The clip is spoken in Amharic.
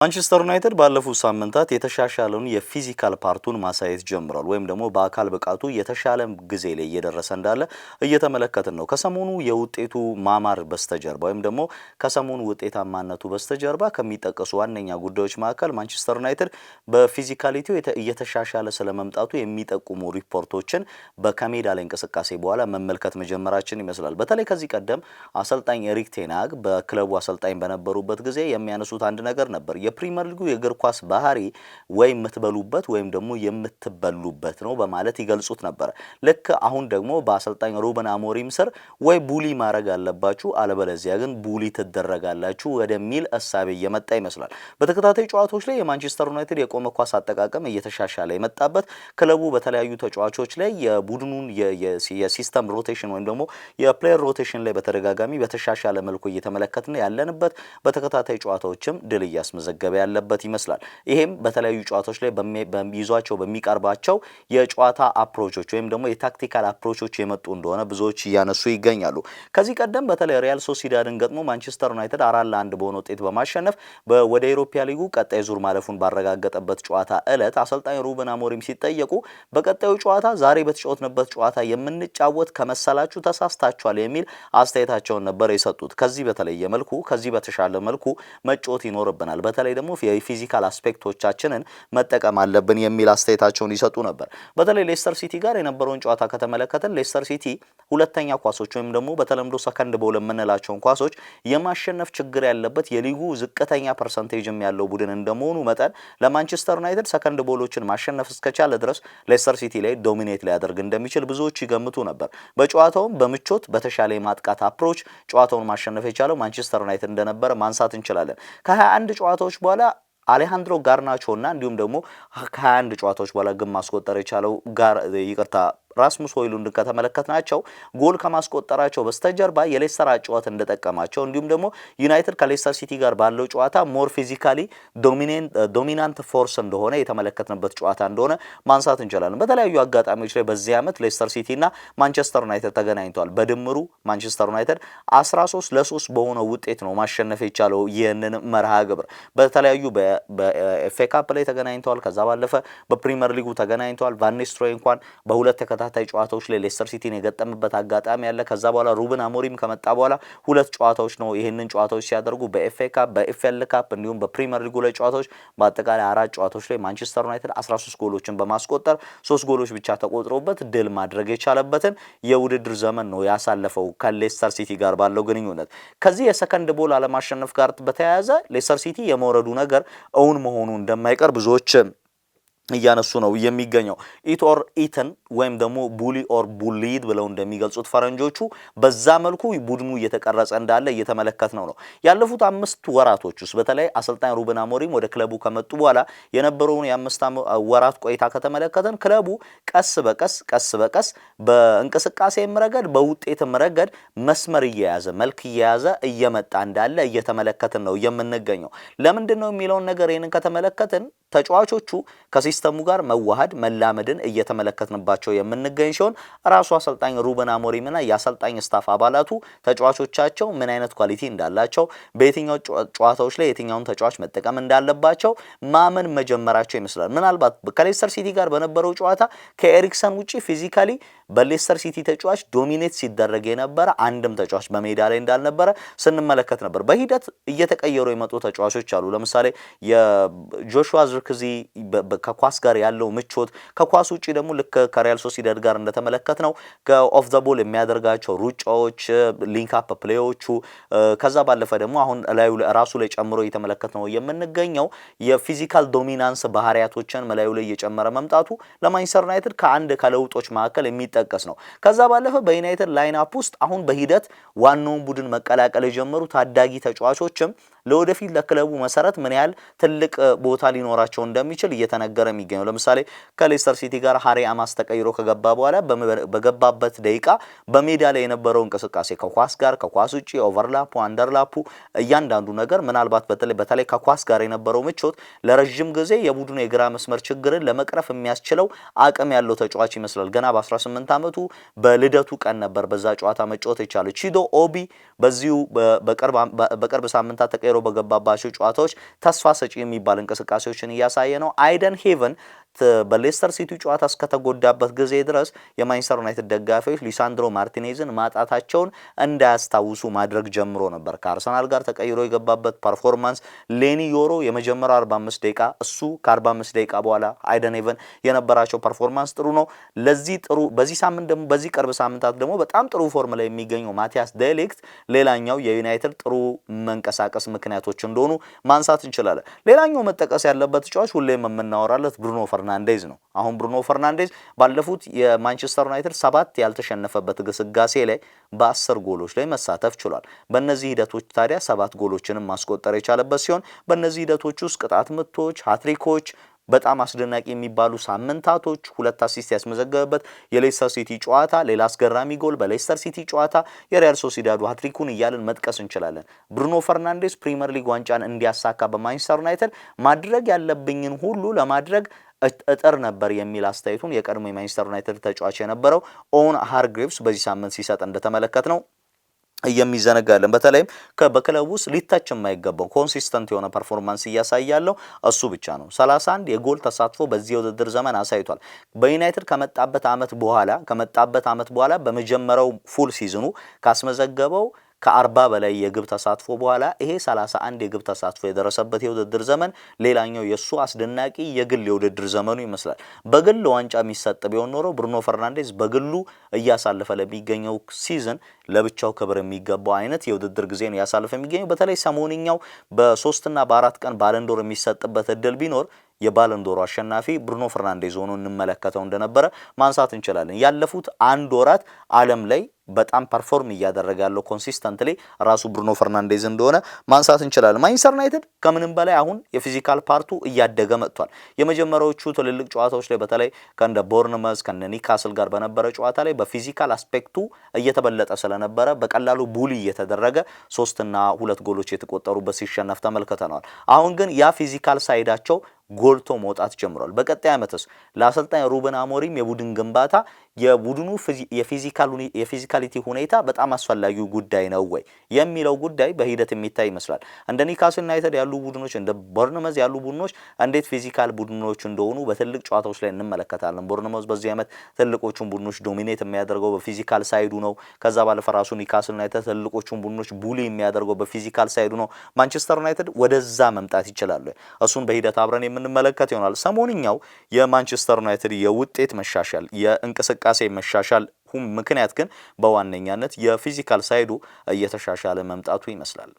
ማንቸስተር ዩናይትድ ባለፉት ሳምንታት የተሻሻለውን የፊዚካል ፓርቱን ማሳየት ጀምሯል ወይም ደግሞ በአካል ብቃቱ የተሻለ ጊዜ ላይ እየደረሰ እንዳለ እየተመለከትን ነው። ከሰሞኑ የውጤቱ ማማር በስተጀርባ ወይም ደግሞ ከሰሞኑ ውጤታማነቱ በስተጀርባ ከሚጠቀሱ ዋነኛ ጉዳዮች መካከል ማንቸስተር ዩናይትድ በፊዚካሊቲው እየተሻሻለ ስለመምጣቱ የሚጠቁሙ ሪፖርቶችን በከሜዳ ላይ እንቅስቃሴ በኋላ መመልከት መጀመራችን ይመስላል። በተለይ ከዚህ ቀደም አሰልጣኝ ኤሪክ ቴን ሃግ በክለቡ አሰልጣኝ በነበሩበት ጊዜ የሚያነሱት አንድ ነገር ነበር። የፕሪሚየር ሊጉ የእግር ኳስ ባህሪ ወይ የምትበሉበት ወይም ደግሞ የምትበሉበት ነው በማለት ይገልጹት ነበር። ልክ አሁን ደግሞ በአሰልጣኝ ሩበን አሞሪም ስር ወይ ቡሊ ማድረግ አለባችሁ አለበለዚያ ግን ቡሊ ትደረጋላችሁ ወደሚል እሳቤ እየመጣ ይመስላል። በተከታታይ ጨዋታዎች ላይ የማንቸስተር ዩናይትድ የቆመ ኳስ አጠቃቀም እየተሻሻለ የመጣበት ክለቡ በተለያዩ ተጫዋቾች ላይ የቡድኑን የሲስተም ሮቴሽን ወይም ደግሞ የፕሌየር ሮቴሽን ላይ በተደጋጋሚ በተሻሻለ መልኩ እየተመለከትን ያለንበት በተከታታይ ጨዋታዎችም ድል እያስመዘገበ ያለበት ይመስላል። ይሄም በተለያዩ ጨዋታዎች ላይ በሚይዟቸው በሚቀርባቸው የጨዋታ አፕሮቾች ወይም ደግሞ የታክቲካል አፕሮቾች የመጡ እንደሆነ ብዙዎች እያነሱ ይገኛሉ። ከዚህ ቀደም በተለይ ሪያል ሶሲዳድን ገጥሞ ማንቸስተር ዩናይትድ 4-1 በሆነ ውጤት በማሸነፍ ወደ ኢሮፓ ሊጉ ቀጣይ ዙር ማለፉን ባረጋገጠበት ጨዋታ ዕለት አሰልጣኝ ሩበን አሞሪም ሲጠየቁ በቀጣዩ ጨዋታ ዛሬ በተጫወትንበት ጨዋታ የምንጫወት ከመሰላችሁ ተሳስታችኋል የሚል አስተያየታቸውን ነበር የሰጡት። ከዚህ በተለየ መልኩ ከዚህ በተሻለ መልኩ መጫወት ይኖርብናል፣ በተለይ ደግሞ የፊዚካል አስፔክቶቻችንን መጠቀም አለብን የሚል አስተያየታቸውን ይሰጡ ነበር። በተለይ ሌስተር ሲቲ ጋር የነበረውን ጨዋታ ከተመለከተን ሌስተር ሲቲ ሁለተኛ ኳሶች ወይም ደግሞ በተለምዶ ሰከንድ ቦል የምንላቸውን ኳሶች የማሸነፍ ችግር ያለበት የሊጉ ዝቅተኛ ፐርሰንቴጅም ያለው ቡድን እንደመሆኑ መጠን ለማንቸስተር ዩናይትድ ሰከንድ ቦሎችን ማሸነፍ እስከቻለ ድረስ ሌስተር ሲቲ ላይ ዶሚኔት ሊያደርግ እንደሚችል ብዙዎች ይገምቱ ነበር። በጨዋታውም በምቾት በተሻለ የማጥቃት አፕሮች ጨዋታውን ማሸነፍ የቻለው ማንቸስተር ዩናይትድ እንደነበረ ማንሳት እንችላለን። ከ21 ጨዋታዎች በኋላ አሌሃንድሮ ጋርናቾ እና እንዲሁም ደግሞ ከ21 ጨዋታዎች በኋላ ግን ማስቆጠር የቻለው ራስሙስ ሆይሉንድን ከተመለከትናቸው ጎል ከማስቆጠራቸው በስተጀርባ የሌስተር አጨዋወት እንደጠቀማቸው እንዲሁም ደግሞ ዩናይትድ ከሌስተር ሲቲ ጋር ባለው ጨዋታ ሞር ፊዚካሊ ዶሚናንት ፎርስ እንደሆነ የተመለከትንበት ጨዋታ እንደሆነ ማንሳት እንችላለን። በተለያዩ አጋጣሚዎች ላይ በዚህ ዓመት ሌስተር ሲቲ እና ማንቸስተር ዩናይትድ ተገናኝተዋል። በድምሩ ማንቸስተር ዩናይትድ 13-3 በሆነ ውጤት ነው ማሸነፍ የቻለው ይህንን መርሃ ግብር። በተለያዩ በኤፍኤ ካፕ ላይ ተገናኝተዋል። ከዛ ባለፈ በፕሪሚየር ሊጉ ተገናኝተዋል። ቫን ኒስተልሮይ እንኳን በሁለት ተከታታይ ጨዋታዎች ላይ ሌስተር ሲቲን የገጠመበት አጋጣሚ ያለ። ከዛ በኋላ ሩበን አሞሪም ከመጣ በኋላ ሁለት ጨዋታዎች ነው ይሄንን ጨዋታዎች ሲያደርጉ በኤፍኤ ካፕ በኤፍኤል ካፕ እንዲሁም በፕሪሚየር ሊጉ ላይ ጨዋታዎች በአጠቃላይ 4 ጨዋታዎች ላይ ማንቸስተር ዩናይትድ 13 ጎሎችን በማስቆጠር 3 ጎሎች ብቻ ተቆጥሮበት ድል ማድረግ የቻለበትን የውድድር ዘመን ነው ያሳለፈው ከሌስተር ሲቲ ጋር ባለው ግንኙነት። ከዚህ የሰከንድ ቦል አለማሸነፍ ጋር በተያያዘ ሌስተር ሲቲ የመውረዱ ነገር እውን መሆኑ እንደማይቀር ብዙዎች እያነሱ ነው የሚገኘው። ኢት ኦር ኢተን ወይም ደግሞ ቡሊ ኦር ቡሊድ ብለው እንደሚገልጹት ፈረንጆቹ በዛ መልኩ ቡድኑ እየተቀረጸ እንዳለ እየተመለከት ነው። ያለፉት 5 ወራቶች ውስጥ በተለይ አሰልጣኝ ሩበን አሞሪም ወደ ክለቡ ከመጡ በኋላ የነበረውን የ5 ወራት ቆይታ ከተመለከተን ክለቡ ቀስ በቀስ በእንቅስቃሴም ረገድ በውጤትም ረገድ መስመር እየያዘ መልክ እየያዘ እየመጣ እንዳለ እየተመለከትን ነው የምንገኘው። ለምንድነው የሚለውን ነገር ይሄንን ከተመለከትን ተጫዋቾቹ ከሲስተሙ ጋር መዋሃድ መላመድን እየተመለከትንባቸው የምንገኝ ሲሆን ራሱ አሰልጣኝ ሩበን አሞሪምና የአሰልጣኝ ስታፍ አባላቱ ተጫዋቾቻቸው ምን አይነት ኳሊቲ እንዳላቸው በየትኛው ጨዋታዎች ላይ የትኛውን ተጫዋች መጠቀም እንዳለባቸው ማመን መጀመራቸው ይመስላል። ምናልባት ከሌስተር ሲቲ ጋር በነበረው ጨዋታ ከኤሪክሰን ውጪ ፊዚካሊ በሌስተር ሲቲ ተጫዋች ዶሚኔት ሲደረግ የነበረ አንድም ተጫዋች በሜዳ ላይ እንዳልነበረ ስንመለከት ነበር። በሂደት እየተቀየሩ የመጡ ተጫዋቾች አሉ። ለምሳሌ የጆሹዋ ዝርክዚ ከኳስ ጋር ያለው ምቾት ከኳስ ውጪ ደግሞ ልክ ከሪያል ሶሲዳድ ጋር እንደተመለከትነው ከኦፍ ዘ ቦል የሚያደርጋቸው ሩጫዎች፣ ሊንክ አፕ ፕሌዮቹ ከዛ ባለፈ ደግሞ አሁን ራሱ ላይ ጨምሮ እየተመለከትነው የምንገኘው የፊዚካል ዶሚናንስ ባህሪያቶችን መላዩ ላይ እየጨመረ መምጣቱ ለማንቸስተር ዩናይትድ ከአንድ ከለውጦች መካከል የሚጠቀስ ነው። ከዛ ባለፈ በዩናይትድ ላይን አፕ ውስጥ አሁን በሂደት ዋናውን ቡድን መቀላቀል የጀመሩ ታዳጊ ተጫዋቾችም ለወደፊት ለክለቡ መሰረት ምን ያህል ትልቅ ቦታ ሊኖራቸው እንደሚችል እየተነገረ የሚገኘው። ለምሳሌ ከሌስተር ሲቲ ጋር ሃሪ አማስ ተቀይሮ ከገባ በኋላ በገባበት ደቂቃ በሜዳ ላይ የነበረው እንቅስቃሴ ከኳስ ጋር ከኳስ ውጪ ኦቨርላፑ አንደርላፑ እያንዳንዱ ነገር ምናልባት በተለይ ከኳስ ጋር የነበረው ምቾት ለረጅም ጊዜ የቡድኑ የግራ መስመር ችግርን ለመቅረፍ የሚያስችለው አቅም ያለው ተጫዋች ይመስላል። ገና በ18 ዓመቱ በልደቱ ቀን ነበር በዛ ጨዋታ መጫወት የቻለው። ቺዶ ኦቢ በዚሁ በቅርብ ሳምንታት ተቀይሮ በገባባቸው ጨዋታዎች ተስፋ ሰጪ የሚባል እንቅስቃሴዎችን እያሳየ ነው። አይደን ሄቨን በሌስተር ሲቲ ጨዋታ እስከተጎዳበት ጊዜ ድረስ የማንቸስተር ዩናይትድ ደጋፊዎች ሊሳንድሮ ማርቲኔዝን ማጣታቸውን እንዳያስታውሱ ማድረግ ጀምሮ ነበር። ከአርሰናል ጋር ተቀይሮ የገባበት ፐርፎርማንስ ሌኒ ዮሮ የመጀመሪያው 45 ደቂቃ እሱ ከ45 ደቂቃ በኋላ አይደን ሄቨን የነበራቸው ፐርፎርማንስ ጥሩ ነው። ለዚህ ጥሩ በዚህ ሳምንት ደግሞ በዚህ ቅርብ ሳምንታት ደግሞ በጣም ጥሩ ፎርም ላይ የሚገኘው ማቲያስ ዴሊክት ሌላኛው የዩናይትድ ጥሩ መንቀሳቀስ ምክንያቶች እንደሆኑ ማንሳት እንችላለን። ሌላኛው መጠቀስ ያለበት ተጫዋች ሁሌም የምናወራለት ብሩኖ ፈርናንዴዝ ነው። አሁን ብሩኖ ፈርናንዴዝ ባለፉት የማንቸስተር ዩናይትድ 7 ያልተሸነፈበት ግስጋሴ ላይ በ10 ጎሎች ላይ መሳተፍ ችሏል። በእነዚህ ሂደቶች ታዲያ 7 ጎሎችንም ማስቆጠር የቻለበት ሲሆን በእነዚህ ሂደቶች ውስጥ ቅጣት ምቶች፣ ሃትሪኮች በጣም አስደናቂ የሚባሉ ሳምንታቶች 2 አሲስት ያስመዘገበበት የሌስተር ሲቲ ጨዋታ ሌላ አስገራሚ ጎል በሌስተር ሲቲ ጨዋታ የሪያል ሶሲዳዱ ሃትሪኩን እያልን መጥቀስ እንችላለን። ብሩኖ ፈርናንዴዝ ፕሪሚየር ሊግ ዋንጫን እንዲያሳካ በማንቸስተር ዩናይትድ ማድረግ ያለብኝን ሁሉ ለማድረግ እጥር ነበር የሚል አስተያየቱን የቀድሞ የማንቸስተር ዩናይትድ ተጫዋች የነበረው ኦውን ሃርግሪቭስ በዚህ ሳምንት ሲሰጥ እንደተመለከት ነው የሚዘነጋለን። በተለይም በክለቡ ውስጥ ሊታች የማይገባው ኮንሲስተንት የሆነ ፐርፎርማንስ እያሳያለው እሱ ብቻ ነው። 31 የጎል ተሳትፎ በዚህ የውድድር ዘመን አሳይቷል። በዩናይትድ ከመጣበት አመት በኋላ በመጀመሪያው ፉል ሲዝኑ ካስመዘገበው ከ40 በላይ የግብ ተሳትፎ በኋላ ይሄ 31 የግብ ተሳትፎ የደረሰበት የውድድር ዘመን ሌላኛው የሱ አስደናቂ የግል የውድድር ዘመኑ ይመስላል። በግል ዋንጫ የሚሰጥ ቢሆን ኖሮ ብሩኖ ፈርናንዴዝ በግሉ እያሳለፈ ለሚገኘው ሲዝን ለብቻው ክብር የሚገባው አይነት የውድድር ጊዜን ያሳልፈ የሚገኘው በተለይ ሰሞንኛው በ3 እና በ4 ቀን ባለንዶር የሚሰጥበት እድል ቢኖር የባለንዶሩ አሸናፊ ብሩኖ ፈርናንዴዝ ሆኖ እንመለከተው እንደነበረ ማንሳት እንችላለን። ያለፉት 1 ወራት ዓለም ላይ በጣም ፐርፎርም እያደረገ ያለው ኮንሲስተንትሊ ራሱ ብሩኖ ፈርናንዴዝ እንደሆነ ማንሳት እንችላለን። ማንቸስተር ዩናይትድ ከምንም በላይ አሁን የፊዚካል ፓርቱ እያደገ መጥቷል። የመጀመሪያዎቹ ትልልቅ ጨዋታዎች ላይ በተለይ ከእንደ ቦርንመዝ ከነ ኒካስል ጋር በነበረ ጨዋታ ላይ በፊዚካል አስፔክቱ እየተበለጠ ስለነበረ በቀላሉ ቡሊ እየተደረገ 3 እና 2 ጎሎች የተቆጠሩበት ሲሸነፍ ተመልክተናል። አሁን ግን ያ ፊዚካል ሳይዳቸው ጎልቶ መውጣት ጀምሯል። በቀጣይ ዓመትስ ለአሰልጣኝ ሩበን አሞሪም የቡድን ግንባታ የቡድኑ የፊዚካሊቲ ሁኔታ በጣም አስፈላጊው ጉዳይ ነው ወይ የሚለው ጉዳይ በሂደት የሚታይ ይመስላል። እንደ ኒካስል ዩናይትድ ያሉ ቡድኖች እንደ ቦርንመዝ ያሉ ቡድኖች እንዴት ፊዚካል ቡድኖች እንደሆኑ በትልቅ ጨዋታዎች ላይ እንመለከታለን። ቦርንመዝ በዚህ ዓመት ትልቆቹን ቡድኖች ዶሚኔት የሚያደርገው በፊዚካል ሳይዱ ነው። ከዛ ባለፈ ራሱ ኒካስል ዩናይትድ ትልቆቹን ቡድኖች ቡሊ የሚያደርገው በፊዚካል ሳይዱ ነው። ማንቸስተር ዩናይትድ ወደዛ መምጣት ይችላል። እሱን በሂደት አብረን የምንመለከት ይሆናል። ሰሞንኛው የማንቸስተር ዩናይትድ የውጤት መሻሻል የእንቅስቃሴ መሻሻል ምክንያት ግን በዋነኛነት የፊዚካል ሳይዱ እየተሻሻለ መምጣቱ ይመስላል።